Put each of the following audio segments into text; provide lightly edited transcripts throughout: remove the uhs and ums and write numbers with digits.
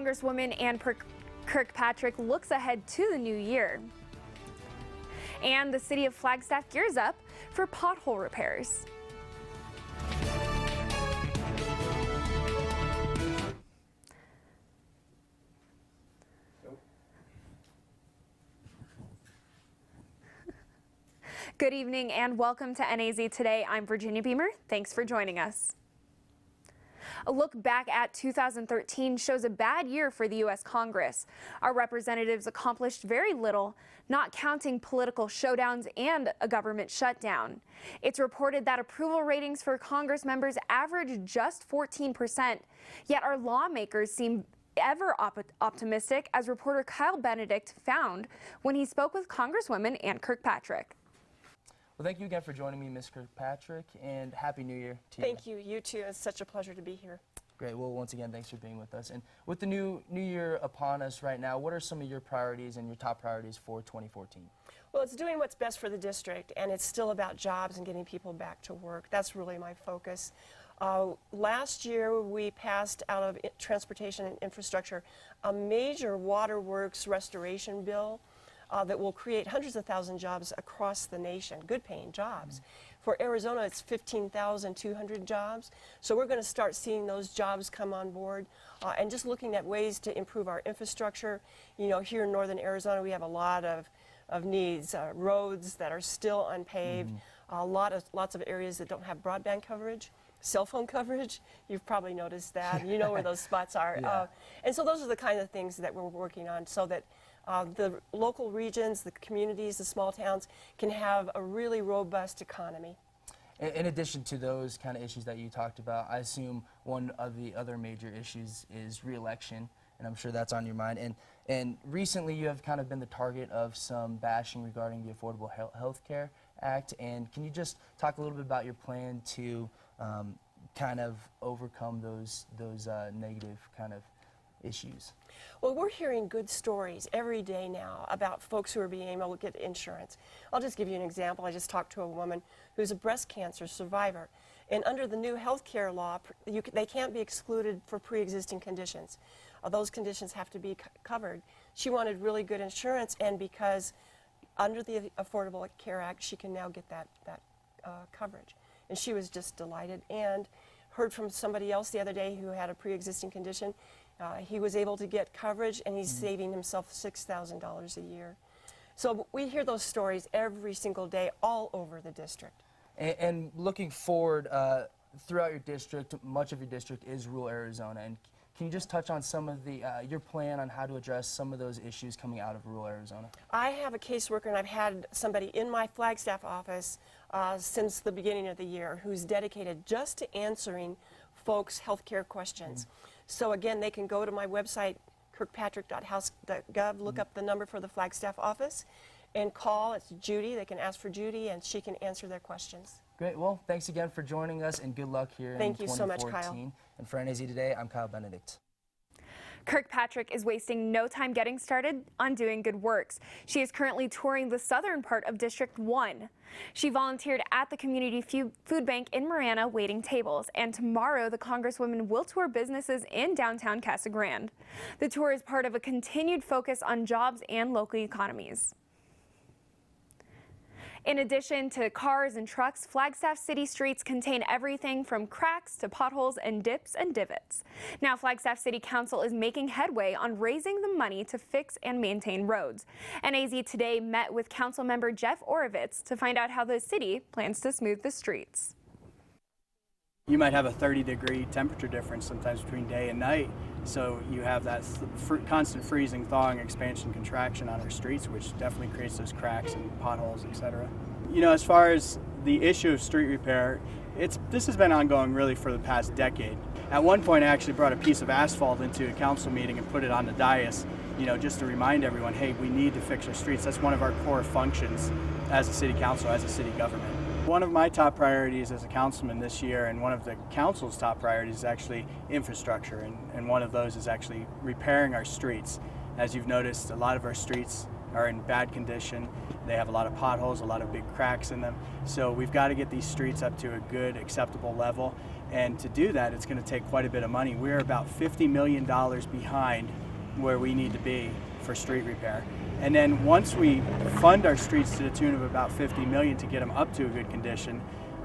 Congresswoman Ann Kirkpatrick looks ahead to the new year. And the city of Flagstaff gears up for pothole repairs. Good evening and welcome to NAZ Today. I'm Virginia Beamer. Thanks for joining us. A look back at 2013 shows a bad year for the U.S. Congress. Our representatives accomplished very little, not counting political showdowns and a government shutdown. It's reported that approval ratings for Congress members average just 14%, yet our lawmakers seem ever optimistic, as reporter Kyle Benedict found when he spoke with Congresswoman Ann Kirkpatrick. Well, thank you again for joining me, Ms. Kirkpatrick, and Happy New Year to you. Thank you. You too. It's such a pleasure to be here. Great. Well, once again, thanks for being with us. And with the new year upon us right now, what are some of your priorities and your top priorities for 2014? Well, it's doing what's best for the district, and it's still about jobs and getting people back to work. That's really my focus. Last year, we passed out of Transportation and Infrastructure a major waterworks restoration bill that will create hundreds of thousands of jobs across the nation, good-paying jobs. For Arizona, it's 15,200 jobs. So we're going to start seeing those jobs come on board and just looking at ways to improve our infrastructure. You know, here in northern Arizona, we have a lot of needs, roads that are still unpaved, lots of areas that don't have broadband coverage. Cell phone coverage, you've probably noticed that. You know where those spots are. Yeah. And so those are the kind of things that we're working on so that the local regions, the communities, the small towns can have a really robust economy. In addition to those kind of issues that you talked about, I assume one of the other major issues is re-election, and I'm sure that's on your mind. And recently you have kind of been the target of some bashing regarding the Affordable Health Care Act. And can you just talk a little bit about your plan to kind of overcome those negative kind of issues? Well, we're hearing good stories every day now about folks who are being able to get insurance. I'll just give you an example. I just talked to a woman who's a breast cancer survivor. And under the new health care law, they can't be excluded for pre-existing conditions. Those conditions have to be covered. She wanted really good insurance, and because under the Affordable Care Act, she can now get that coverage. And she was just delighted, and heard from somebody else the other day who had a pre-existing condition. He was able to get coverage, and he's saving himself $6,000 a year. So we hear those stories every single day all over the district. And looking forward, throughout your district, much of your district is rural Arizona. And can you just touch on some of the your plan on how to address some of those issues coming out of rural Arizona? I have a caseworker, and I've had somebody in my Flagstaff office since the beginning of the year who's dedicated just to answering folks' health care questions. So again, they can go to my website, kirkpatrick.house.gov, look up the number for the Flagstaff office, and call. It's Judy. They can ask for Judy, and she can answer their questions. Great. Well, thanks again for joining us, and good luck here in 2014. Thank you so much, Kyle. And for NAZ Today, I'm Kyle Benedict. Kirkpatrick is wasting no time getting started on doing good works. She is currently touring the southern part of District 1. She volunteered at the Community Food Bank in Marana waiting tables, and tomorrow the Congresswoman will tour businesses in downtown Casa Grande. The tour is part of a continued focus on jobs and local economies. In addition to cars and trucks, Flagstaff city streets contain everything from cracks to potholes and dips and divots. Now, Flagstaff City Council is making headway on raising the money to fix and maintain roads. NAZ Today met with council member Jeff Orovitz to find out how the city plans to smooth the streets. You might have a 30-degree temperature difference sometimes between day and night, so you have that constant freezing, thawing, expansion, contraction on our streets, which definitely creates those cracks and potholes, etc. You know, as far as the issue of street repair, this has been ongoing really for the past decade. At one point, I actually brought a piece of asphalt into a council meeting and put it on the dais, you know, just to remind everyone, hey, we need to fix our streets. That's one of our core functions as a city council, as a city government. One of my top priorities as a councilman this year, and one of the council's top priorities, is actually infrastructure, and one of those is actually repairing our streets. As you've noticed, a lot of our streets are in bad condition. They have a lot of potholes, a lot of big cracks in them. So we've got to get these streets up to a good, acceptable level. And to do that, it's going to take quite a bit of money. We're about $50 million behind where we need to be for street repair. And then once we fund our streets to the tune of about $50 million to get them up to a good condition,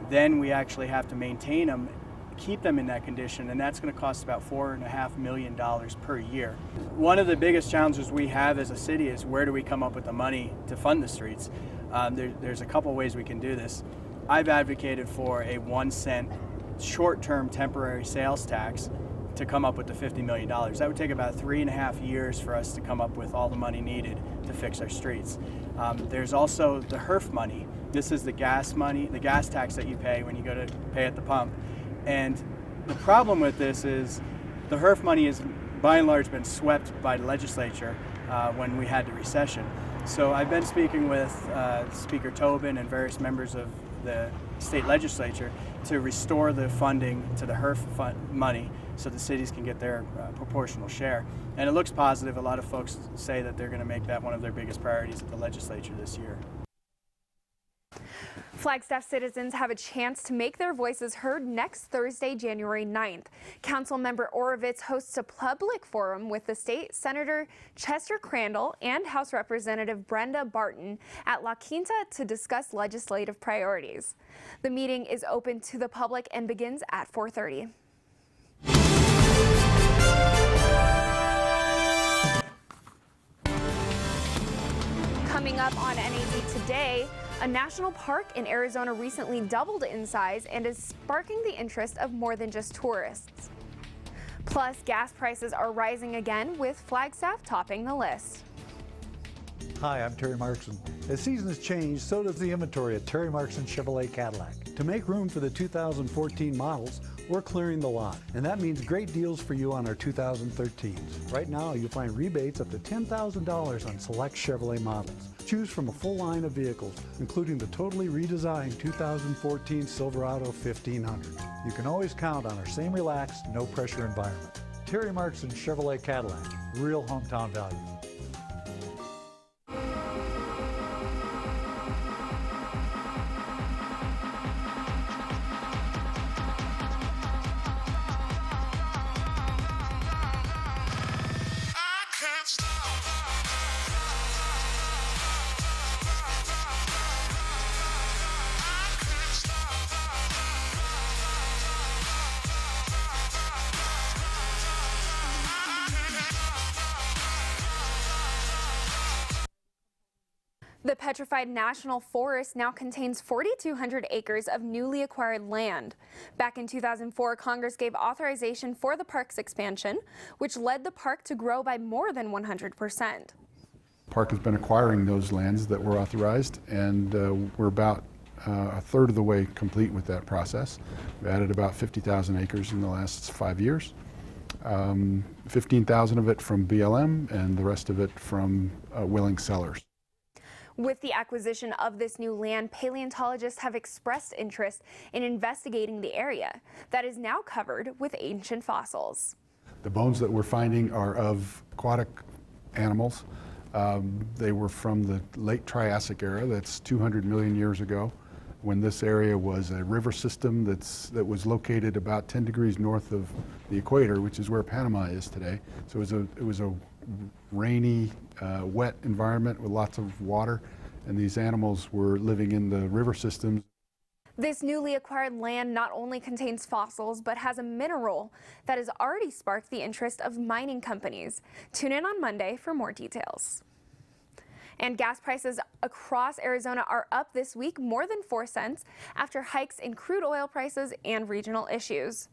then we actually have to maintain them, keep them in that condition, and that's going to cost about $4.5 million per year. One of the biggest challenges we have as a city is where do we come up with the money to fund the streets? There's a couple ways we can do this. I've advocated for a 1 cent short-term temporary sales tax to come up with the $50 million. That would take about 3.5 years for us to come up with all the money needed to fix our streets. There's also the HERF money. This is the gas money, the gas tax that you pay when you go to pay at the pump. And the problem with this is the HERF money has by and large been swept by the legislature when we had the recession. So I've been speaking with Speaker Tobin and various members of the state legislature to restore the funding to the HERF money so the cities can get their proportional share. And it looks positive. A lot of folks say that they're going to make that one of their biggest priorities at the legislature this year. Flagstaff citizens have a chance to make their voices heard next Thursday, January 9th. Councilmember Orovitz hosts a public forum with the state Senator Chester Crandall and House Representative Brenda Barton at La Quinta to discuss legislative priorities. The meeting is open to the public and begins at 4:30. Coming up on NAZ Today, a national park in Arizona recently doubled in size and is sparking the interest of more than just tourists. Plus, gas prices are rising again, with Flagstaff topping the list. Hi, I'm Terry Markson. As seasons change, so does the inventory at Terry Markson Chevrolet Cadillac. To make room for the 2014 models, we're clearing the lot, and that means great deals for you on our 2013s. Right now, you'll find rebates up to $10,000 on select Chevrolet models. Choose from a full line of vehicles, including the totally redesigned 2014 Silverado 1500. You can always count on our same relaxed, no-pressure environment. Terry Markson Chevrolet Cadillac, real hometown value. The Petrified National Forest now contains 4,200 acres of newly acquired land. Back in 2004, Congress gave authorization for the park's expansion, which led the park to grow by more than 100%. Park has been acquiring those lands that were authorized, and we're about a third of the way complete with that process. We've added about 50,000 acres in the last 5 years. 15,000 of it from BLM and the rest of it from willing sellers. With the acquisition of this new land, paleontologists have expressed interest in investigating the area that is now covered with ancient fossils. The bones that we're finding are of aquatic animals. They were from the late Triassic era, that's 200 million years ago, when this area was a river system that was located about 10 degrees north of the equator, which is where Panama is today. So it was a rainy, wet environment with lots of water, and these animals were living in the river systems. This newly acquired land not only contains fossils, but has a mineral that has already sparked the interest of mining companies. Tune in on Monday for more details. And gas prices across Arizona are up this week more than 4 cents after hikes in crude oil prices and regional issues.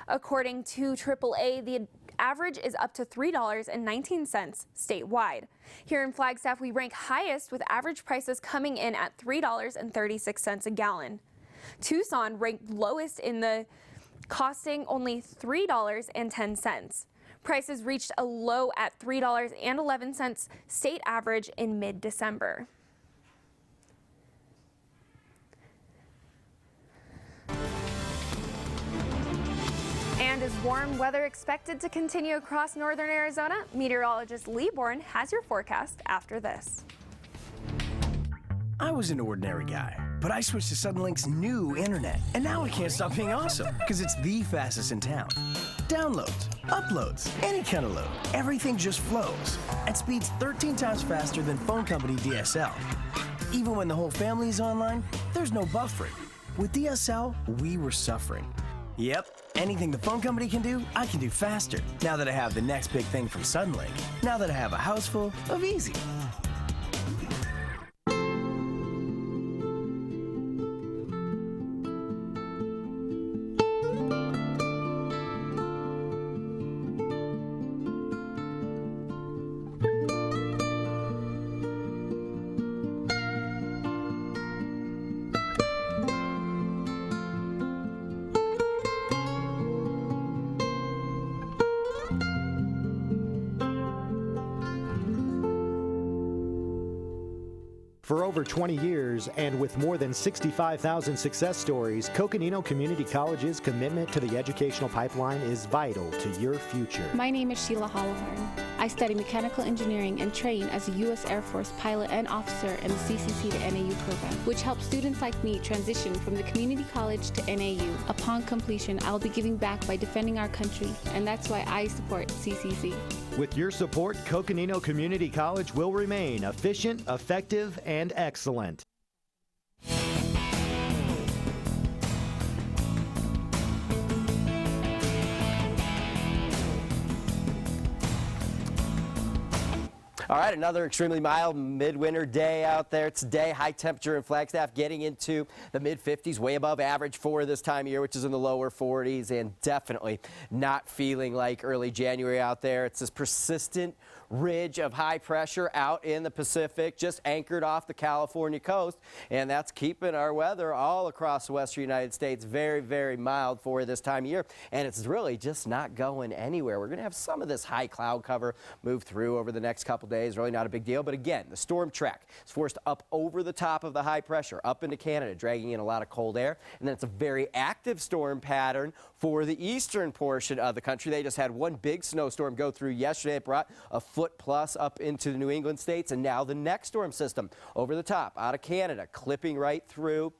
According to AAA, the average is up to $3.19 statewide. Here in Flagstaff, we rank highest with average prices coming in at $3.36 a gallon. Tucson ranked lowest in the costing only $3.10. Prices reached a low at $3.11 state average in mid-December. And is warm weather expected to continue across northern Arizona? Meteorologist Lee Bourne has your forecast after this. I was an ordinary guy, but I switched to Suddenlink's new internet, and now it can't stop being awesome, because it's the fastest in town. Downloads, uploads, any kind of load, everything just flows, at speeds 13 times faster than phone company DSL. Even when the whole family is online, there's no buffering. With DSL, we were suffering. Yep, anything the phone company can do, I can do faster. Now that I have the next big thing from Suddenlink. Now that I have a house full of easy. For over 20 years and with more than 65,000 success stories, Coconino Community College's commitment to the educational pipeline is vital to your future. My name is Sheila Hollowhorn. I study mechanical engineering and train as a U.S. Air Force pilot and officer in the CCC to NAU program, which helps students like me transition from the community college to NAU. Upon completion, I'll be giving back by defending our country, and that's why I support CCC. With your support, Coconino Community College will remain efficient, effective, and excellent. All right, another extremely mild midwinter day out there today. High temperature in Flagstaff getting into the mid-50s, way above average for this time of year, which is in the lower 40s, and definitely not feeling like early January out there. It's this persistent ridge of high pressure out in the Pacific, just anchored off the California coast, and that's keeping our weather all across the western United States very, very mild for this time of year, and it's really just not going anywhere. We're going to have some of this high cloud cover move through over the next couple days. Really not a big deal, but again, the storm track is forced up over the top of the high pressure, up into Canada, dragging in a lot of cold air, and then it's a very active storm pattern for the eastern portion of the country. They just had one big snowstorm go through yesterday. It brought a foot plus up into the New England states, and now the next storm system over the top out of Canada, clipping right through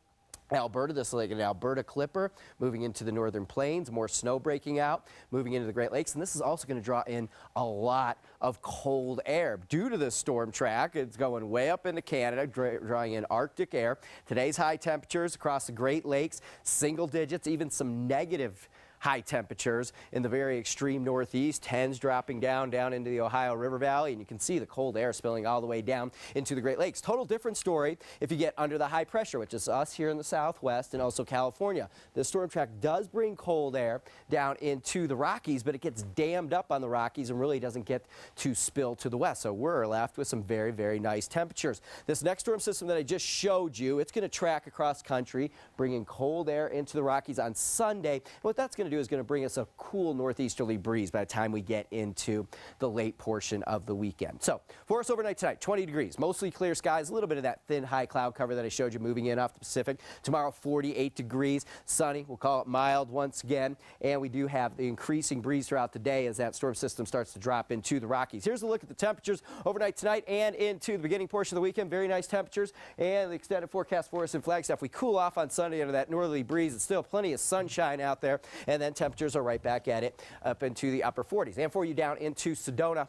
Alberta. This is like an Alberta clipper moving into the northern plains, more snow breaking out, moving into the Great Lakes, and this is also going to draw in a lot of cold air. Due to this storm track, it's going way up into Canada, drawing in Arctic air. Today's high temperatures across the Great Lakes, single digits, even some negative high temperatures in the very extreme northeast, 10s dropping down into the Ohio River Valley, and you can see the cold air spilling all the way down into the Great Lakes. Total different story if you get under the high pressure, which is us here in the southwest and also California. This storm track does bring cold air down into the Rockies, but it gets dammed up on the Rockies and really doesn't get to spill to the west. So we're left with some very, very nice temperatures. This next storm system that I just showed you, it's going to track across country, bringing cold air into the Rockies on Sunday. And what that's going to do is going to bring us a cool northeasterly breeze by the time we get into the late portion of the weekend. So for us overnight tonight, 20 degrees, mostly clear skies, a little bit of that thin high cloud cover that I showed you moving in off the Pacific. Tomorrow, 48 degrees, sunny. We'll call it mild once again. And we do have the increasing breeze throughout the day as that storm system starts to drop into the Rockies. Here's a look at the temperatures overnight tonight and into the beginning portion of the weekend. Very nice temperatures and the extended forecast for us in Flagstaff. We cool off on Sunday under that northerly breeze. It's still plenty of sunshine out there, and then temperatures are right back at it up into the upper 40s. And for you down into Sedona,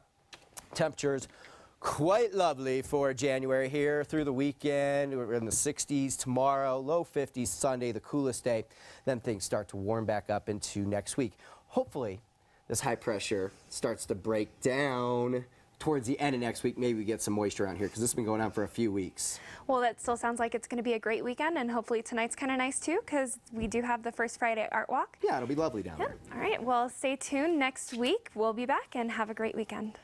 temperatures quite lovely for January here through the weekend. We're in the 60s tomorrow, low 50s Sunday, the coolest day. Then things start to warm back up into next week. Hopefully, this high pressure starts to break down towards the end of next week. Maybe we get some moisture around here because this has been going on for a few weeks. Well, that still sounds like it's going to be a great weekend, and hopefully tonight's kind of nice too because we do have the first Friday Art Walk. Yeah, it'll be lovely down there. All right, well, stay tuned. Next week we'll be back, and have a great weekend.